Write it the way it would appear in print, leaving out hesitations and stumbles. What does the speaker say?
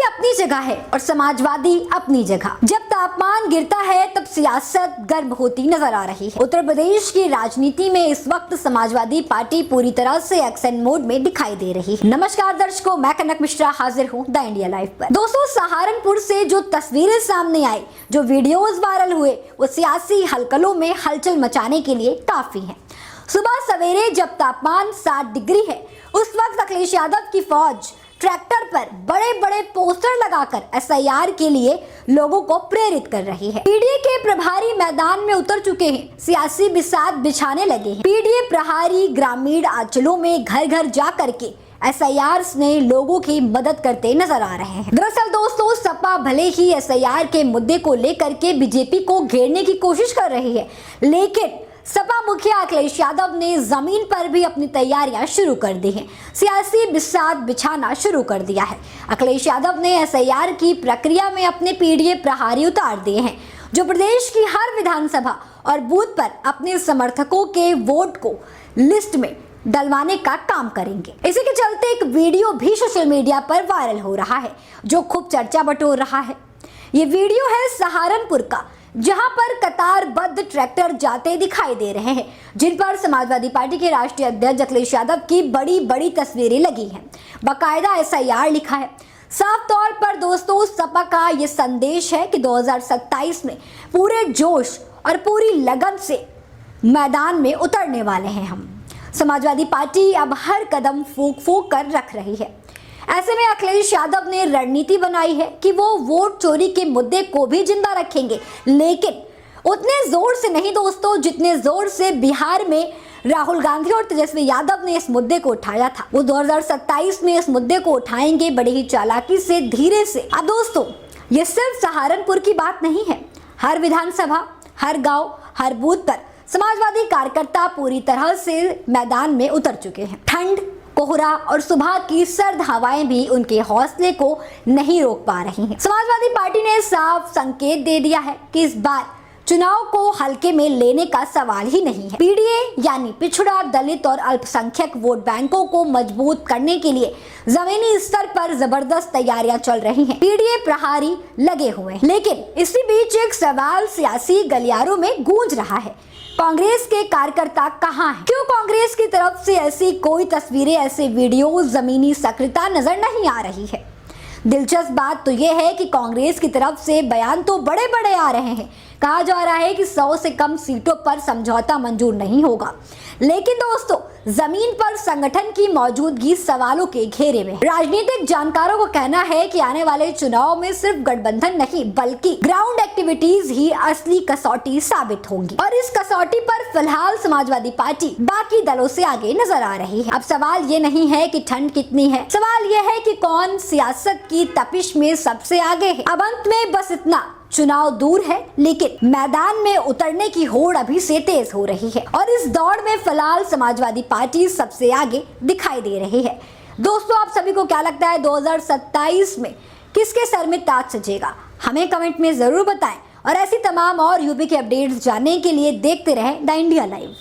अपनी जगह है और समाजवादी अपनी जगह। जब तापमान गिरता है तब सियासत गर्म होती नजर आ रही है। उत्तर प्रदेश की राजनीति में इस वक्त समाजवादी पार्टी पूरी तरह से एक्शन मोड में दिखाई दे रही है। नमस्कार दर्शकों, मैं कनक मिश्रा हाजिर हूँ द इंडिया लाइव पर। दोस्तों, सहारनपुर से जो तस्वीरें सामने आई, जो वीडियोस वायरल हुए, वो सियासी हलचलों में हलचल मचाने के लिए काफी है। सुबह सवेरे जब तापमान 60 डिग्री है, उस वक्त अखिलेश यादव की फौज ट्रैक्टर पर बड़े बड़े पोस्टर लगाकर एसआईआर के लिए लोगों को प्रेरित कर रही है। पीडीए के प्रभारी मैदान में उतर चुके हैं, सियासी बिसात बिछाने लगे हैं। पीडीए प्रभारी ग्रामीण अंचलों में घर घर जा करके एसआईआर में लोगों की मदद करते नजर आ रहे हैं। दरअसल दोस्तों, सपा भले ही एसआईआर के मुद्दे को लेकर के बीजेपी को घेरने की कोशिश कर रही है, लेकिन सपा मुखिया अखिलेश यादव ने जमीन पर भी अपनी तैयारियां शुरू कर दी हैं, सियासी बिसात बिछाना शुरू कर दिया है। अखिलेश यादव ने एसआईआर की प्रक्रिया में अपने पीडीए प्रभारी उतार दिए हैं, जो प्रदेश की हर विधानसभा और बूथ पर अपने समर्थकों के वोट को लिस्ट में डलवाने का काम करेंगे। इसी के चलते एक वीडियो भी सोशल मीडिया पर वायरल हो रहा है, जो खूब चर्चा बटोर रहा है। ये वीडियो है सहारनपुर का, जहां पर कतारबद्ध ट्रैक्टर जाते दिखाई दे रहे हैं, जिन पर समाजवादी पार्टी के राष्ट्रीय अध्यक्ष अखिलेश यादव की बड़ी बड़ी तस्वीरें लगी हैं। बाकायदा एसआईआर लिखा है। साफ तौर पर दोस्तों, सपा का ये संदेश है कि 2027 में पूरे जोश और पूरी लगन से मैदान में उतरने वाले हैं हम। समाजवादी पार्टी अब हर कदम फूंक फूंक कर रख रही है। ऐसे में अखिलेश यादव ने रणनीति बनाई है कि वो वोट चोरी के मुद्दे को भी जिंदा रखेंगे, लेकिन उतने जोर से नहीं दोस्तों, जितने जोर से बिहार में राहुल गांधी और तेजस्वी यादव ने इस मुद्दे को उठाया था। वो 2027 में इस मुद्दे को उठाएंगे बड़ी ही चालाकी से, धीरे से। अब दोस्तों, ये सिर्फ सहारनपुर की बात नहीं है। हर विधानसभा, हर गाँव, हर बूथ पर समाजवादी कार्यकर्ता पूरी तरह से मैदान में उतर चुके हैं। ठंड, कोहरा और सुबह की सर्द हवाएं भी उनके हौसले को नहीं रोक पा रही हैं। समाजवादी पार्टी ने साफ संकेत दे दिया है कि इस बार चुनाव को हल्के में लेने का सवाल ही नहीं है। पीडीए यानी पिछड़ा, दलित और अल्पसंख्यक वोट बैंकों को मजबूत करने के लिए जमीनी स्तर पर जबरदस्त तैयारियां चल रही हैं। पीडीए प्रहारी लगे हुए हैं, लेकिन इसी बीच एक सवाल सियासी गलियारों में गूंज रहा है। कांग्रेस के कार्यकर्ता कहां हैं? क्यों कांग्रेस की तरफ से ऐसी कोई तस्वीरें, ऐसे वीडियो, जमीनी सक्रियता नजर नहीं आ रही है? दिलचस्प बात तो यह है कि कांग्रेस की तरफ से बयान तो बड़े बड़े आ रहे हैं। कहा जा रहा है कि 100 से कम सीटों पर समझौता मंजूर नहीं होगा, लेकिन दोस्तों, जमीन पर संगठन की मौजूदगी सवालों के घेरे में। राजनीतिक जानकारों का कहना है कि आने वाले चुनाव में सिर्फ गठबंधन नहीं, बल्कि ग्राउंड एक्टिविटीज ही असली कसौटी साबित होंगी, और इस कसौटी पर फिलहाल समाजवादी पार्टी बाकी दलों से आगे नजर आ रही है। अब सवाल ये नहीं है कि ठंड कितनी है, सवाल यह है कि कौन सियासत की तपिश में सबसे आगे है। अब अंत में बस इतना, चुनाव दूर है, लेकिन मैदान में उतरने की होड़ अभी से तेज हो रही है, और इस दौड़ में फिलहाल समाजवादी पार्टी सबसे आगे दिखाई दे रही है। दोस्तों, आप सभी को क्या लगता है 2027 में किसके सर में ताज सजेगा? हमें कमेंट में जरूर बताएं, और ऐसी तमाम और यूपी के अपडेट्स जानने के लिए देखते रहें द इंडिया लाइव।